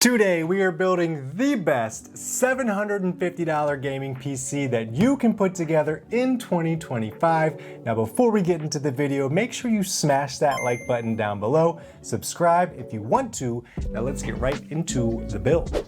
Today we are building the best $750 gaming PC that you can put together in 2025. Now before we get into the video, make sure you smash that like button down below, subscribe if you want to. Now let's get right into the build.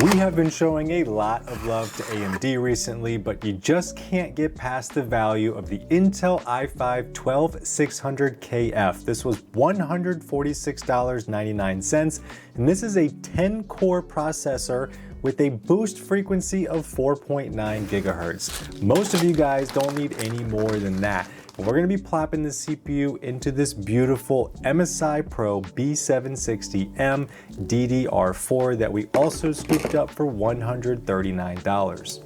We have been showing a lot of love to AMD recently, but you just can't get past the value of the Intel i5-12600KF. This was $146.99, and this is a 10-core processor with a boost frequency of 4.9 gigahertz. Most of you guys don't need any more than that. We're going to be plopping the CPU into this beautiful MSI Pro B760M DDR4 that we also scooped up for $139.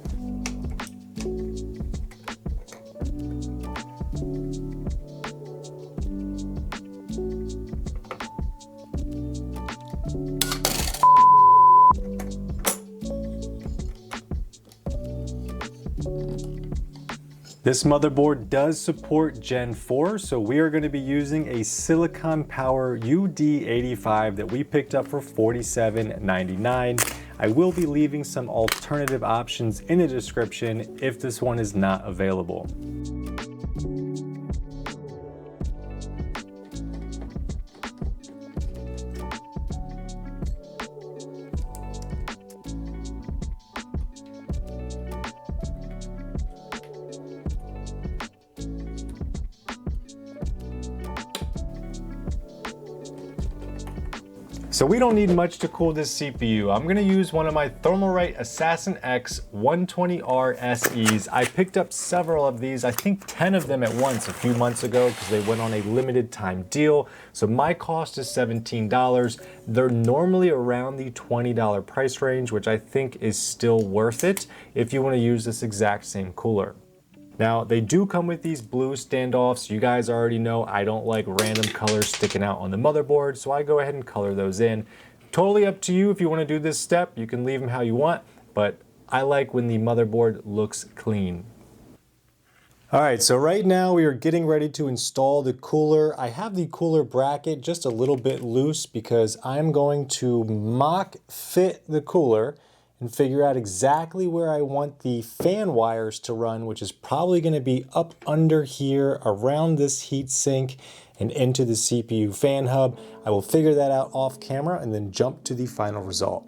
This motherboard does support Gen 4, so we are going to be using a Silicon Power UD85 that we picked up for $47.99. I will be leaving some alternative options in the description if this one is not available. So we don't need much to cool this CPU. I'm gonna use one of my Thermalright Assassin X 120R SEs. I picked up several of these, I think 10 of them at once a few months ago because they went on a limited time deal. So my cost is $17. They're normally around the $20 price range, which I think is still worth it if you wanna use this exact same cooler. Now, they do come with these blue standoffs. You guys already know I don't like random colors sticking out on the motherboard, so I go ahead and color those in. Totally up to you if you want to do this step. You can leave them how you want, but I like when the motherboard looks clean. All right, so right now we are getting ready to install the cooler. I have the cooler bracket just a little bit loose because I'm going to mock fit the cooler and figure out exactly where I want the fan wires to run, which is probably going to be up under here around this heat sink and into the CPU fan hub. I will figure that out off camera and then jump to the final result.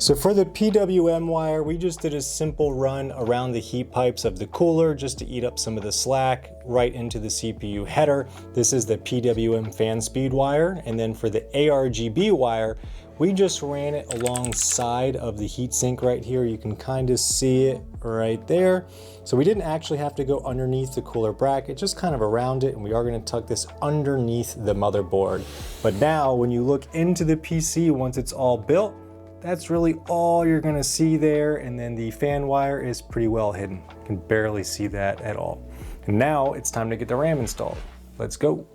So for the PWM wire, we just did a simple run around the heat pipes of the cooler just to eat up some of the slack right into the CPU header. This is the PWM fan speed wire. And then for the ARGB wire, we just ran it alongside of the heatsink right here. You can kind of see it right there. So we didn't actually have to go underneath the cooler bracket, just kind of around it. And we are going to tuck this underneath the motherboard. But now when you look into the PC, once it's all built, that's really all you're gonna see there, and then the fan wire is pretty well hidden. You can barely see that at all. And now it's time to get the RAM installed. Let's go.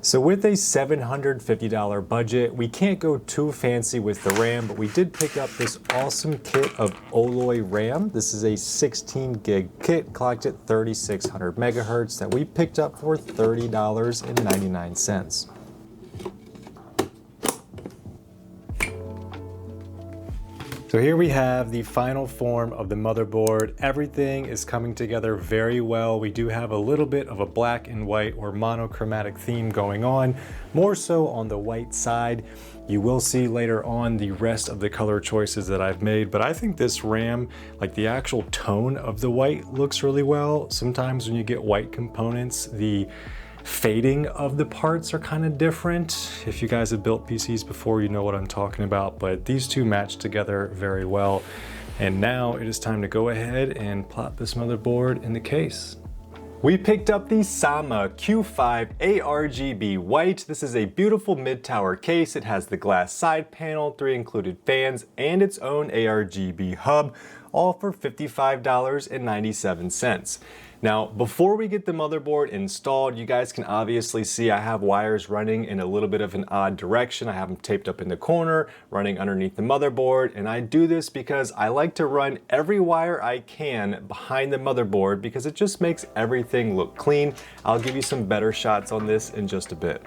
So with a $750 budget, we can't go too fancy with the RAM, but we did pick up this awesome kit of Alloy RAM. This is a 16 gig kit, clocked at 3600 megahertz that we picked up for $30.99. So here we have the final form of the motherboard. Everything is coming together very well. We do have a little bit of a black and white or monochromatic theme going on, more so on the white side. You will see later on the rest of the color choices that I've made, but I think this RAM, like the actual tone of the white, looks really well. Sometimes when you get white components, the fading of the parts are kind of different. If you guys have built PCs before, you know what I'm talking about, but these two match together very well. And now it is time to go ahead and plop this motherboard in the case. We picked up the Sama Q5 ARGB White. This is a beautiful mid-tower case. It has the glass side panel, 3 included fans, and its own ARGB hub. all for $55.97. Now, before we get the motherboard installed, you guys can obviously see I have wires running in a little bit of an odd direction. I have them taped up in the corner, running underneath the motherboard, and I do this because I like to run every wire I can behind the motherboard because it just makes everything look clean. I'll give you some better shots on this in just a bit.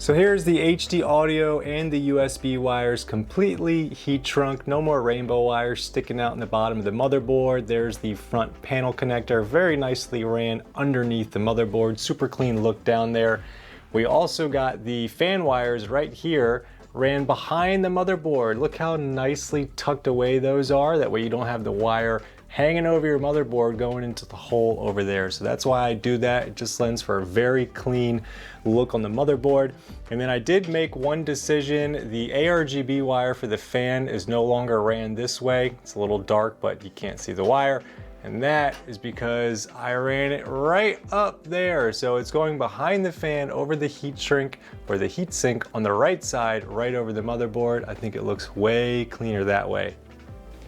So here's the HD audio and the USB wires completely heat shrunk. No more rainbow wires sticking out in the bottom of the motherboard. There's the front panel connector, very nicely ran underneath the motherboard. Super clean look down there. We also got the fan wires right here, ran behind the motherboard. Look how nicely tucked away those are. That way you don't have the wire hanging over your motherboard going into the hole over there. So that's why I do that. It just lends for a very clean look on the motherboard. And then I did make one decision. The ARGB wire for the fan is no longer ran this way. It's a little dark, but you can't see the wire. And that is because I ran it right up there. So it's going behind the fan over the heat shrink or the heat sink on the right side, right over the motherboard. I think it looks way cleaner that way.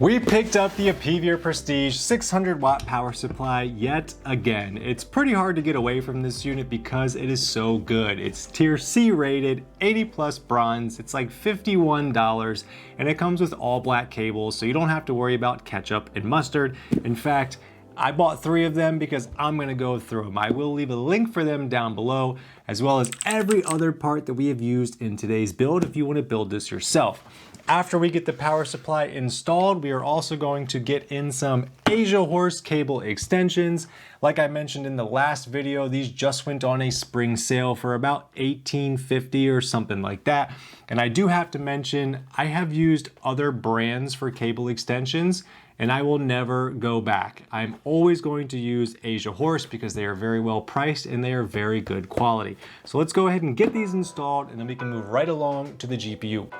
We picked up the Apivia Prestige 600 watt power supply yet again. It's pretty hard to get away from this unit because it is so good. It's tier C rated, 80 plus bronze. It's like $51 and it comes with all black cables, so you don't have to worry about ketchup and mustard. In fact, I bought 3 of them because I'm gonna go through them. I will leave a link for them down below, as well as every other part that we have used in today's build if you want to build this yourself. After we get the power supply installed, we are also going to get in some Asia Horse cable extensions. Like I mentioned in the last video, these just went on a spring sale for about $18.50 or something like that. And I do have to mention, I have used other brands for cable extensions and I will never go back. I'm always going to use Asia Horse because they are very well priced and they are very good quality. So let's go ahead and get these installed and then we can move right along to the GPU.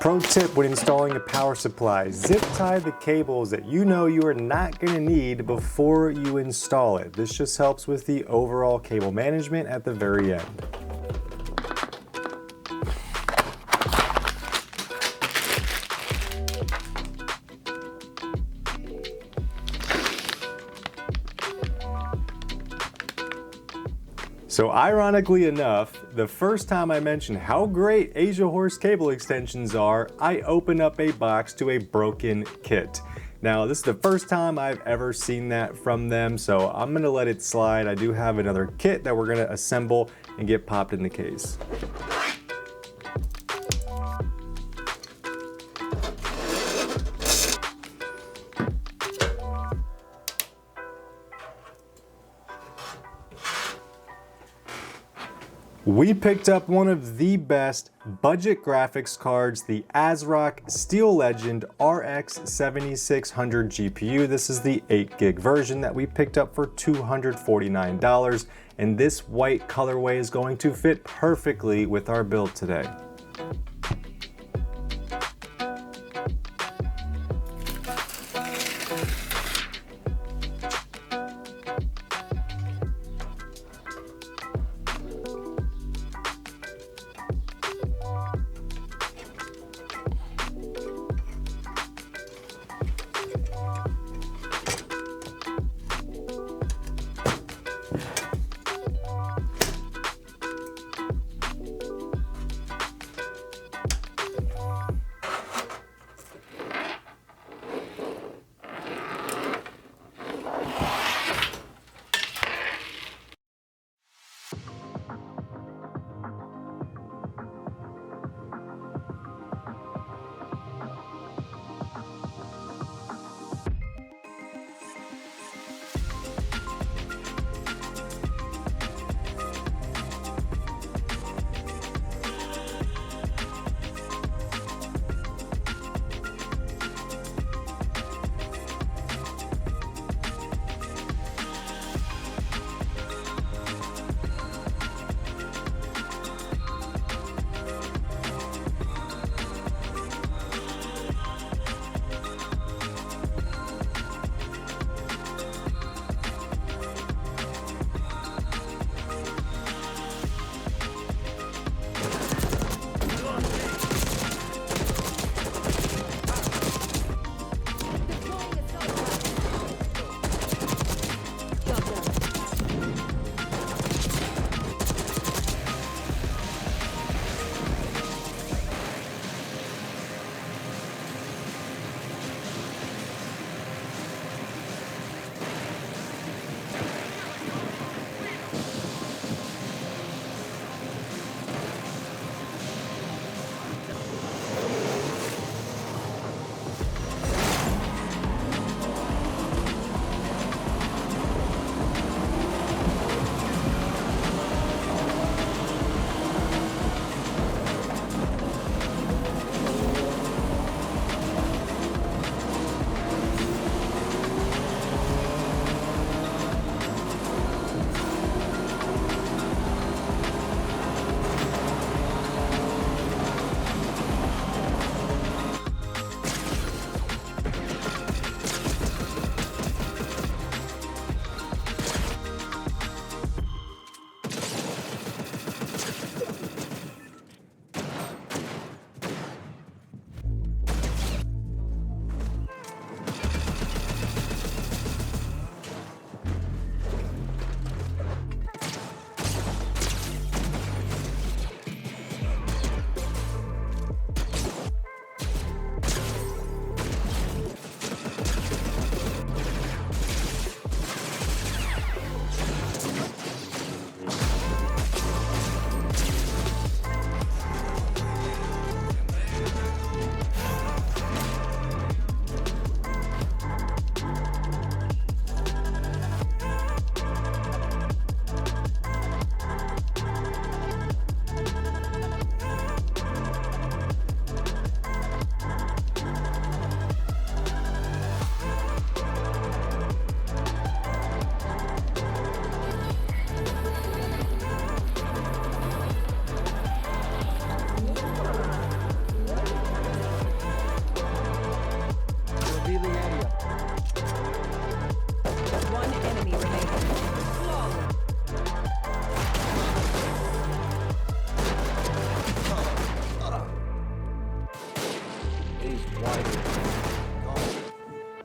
Pro tip when installing a power supply, zip tie the cables that you know you are not going to need before you install it. This just helps with the overall cable management at the very end. So ironically enough, the first time I mentioned how great Asia Horse cable extensions are, I open up a box to a broken kit. Now, this is the first time I've ever seen that from them, so I'm gonna let it slide. I do have another kit that we're gonna assemble and get popped in the case. We picked up one of the best budget graphics cards, the ASRock Steel Legend RX 7600 GPU. This is the 8 gig version that we picked up for $249, and this white colorway is going to fit perfectly with our build today.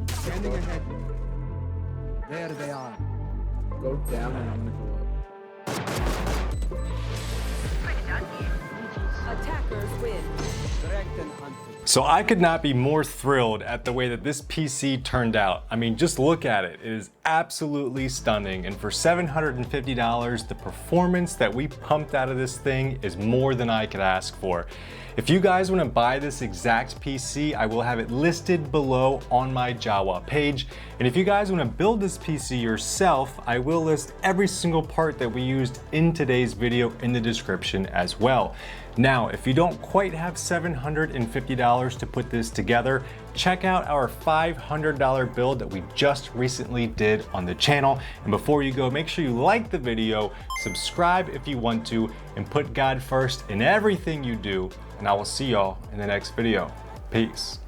Standing ahead. There they are. Go down and I'm gonna go up. Attackers win. Direct and hunted. So I could not be more thrilled at the way that this PC turned out. I mean, just look at it. It is absolutely stunning. And for $750, the performance that we pumped out of this thing is more than I could ask for. If you guys want to buy this exact PC, I will have it listed below on my Jawa page. And if you guys want to build this PC yourself, I will list every single part that we used in today's video in the description as well. Now, if you don't quite have $750 to put this together, check out our $500 build that we just recently did on the channel. And before you go, make sure you like the video, subscribe if you want to, and put God first in everything you do. And I will see y'all in the next video. Peace.